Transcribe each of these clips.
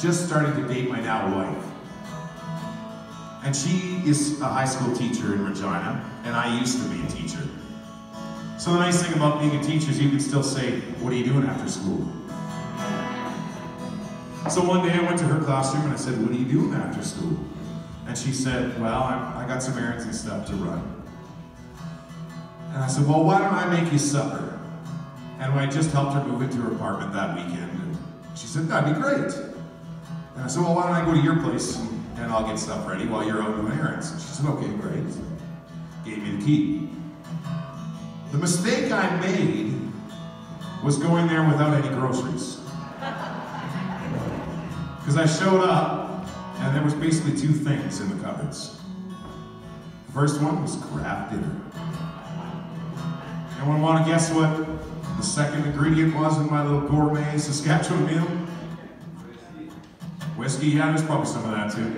just starting to date my now wife. And she is a high school teacher in Regina, and I used to be a teacher. So the nice thing about being a teacher is you can still say, what are you doing after school? So one day I went to her classroom and I said, what are you doing after school? And she said, well, I got some errands and stuff to run. And I said, well, why don't I make you supper? And I just helped her move into her apartment that weekend. And she said, that'd be great. And I said, well, why don't I go to your place and I'll get stuff ready while you're out doing errands? And she said, okay, great. Gave me the key. The mistake I made was going there without any groceries. Because I showed up, and there was basically two things in the cupboards. The first one was craft dinner. Anyone want to guess what the second ingredient was in my little gourmet Saskatchewan meal? Whiskey, yeah, there's probably some of that too.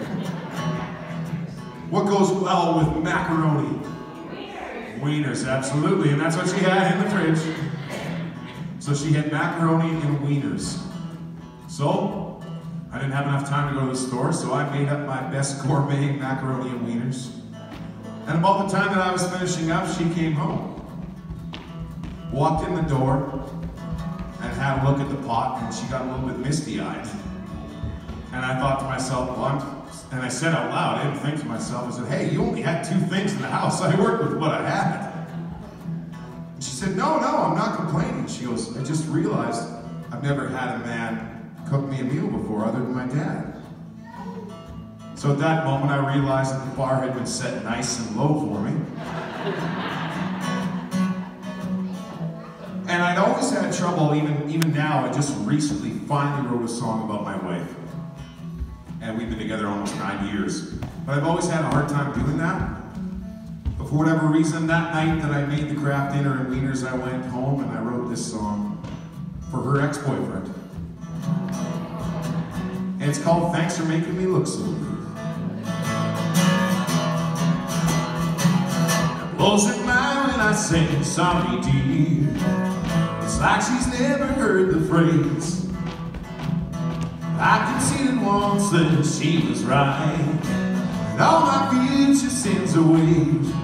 What goes well with macaroni? Wieners, absolutely, and that's what she had in the fridge. So she had macaroni and wieners. So, I didn't have enough time to go to the store, so I made up my best gourmet macaroni and wieners. And about the time that I was finishing up, she came home. Walked in the door and had a look at the pot, and she got a little bit misty-eyed. And I thought to myself, and I said out loud, I didn't think to myself, I said, hey, you only had two things in the house. I worked with what I had. And she said, no, I'm not complaining. She goes, I just realized I've never had a man cook me a meal before other than my dad. So at that moment I realized that the bar had been set nice and low for me. And I'd always had trouble, even now, I just recently finally wrote a song about my wife. And we've been together almost 9 years. But I've always had a hard time doing that. But for whatever reason, that night that I made the craft dinner and wieners, I went home and I wrote this song for her ex-boyfriend. And it's called Thanks for Making Me Look So Good. It blows her mind when I say sorry, dear. It's like she's never heard the phrase. I conceded once that she was right, and all my future sins are waived.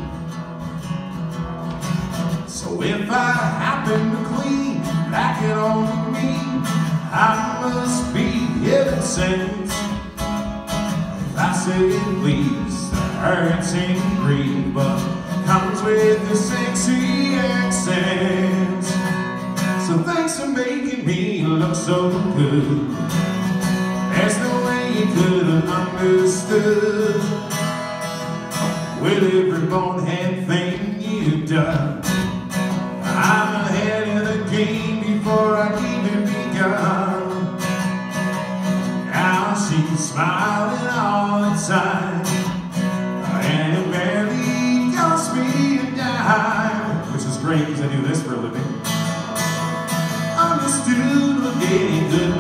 So if I happen to clean like it only me, I must be heaven sent. If I say it please, the hurts ain't grief, but comes with the sexy accent. So thanks for making me look so good. There's no way you could have understood with every bonehead thing you've done. I'm ahead of the game before I even begun. Now she's smiling all the time, and it barely costs me a dime. Which is great because I do this for a living. I'm just doing getting good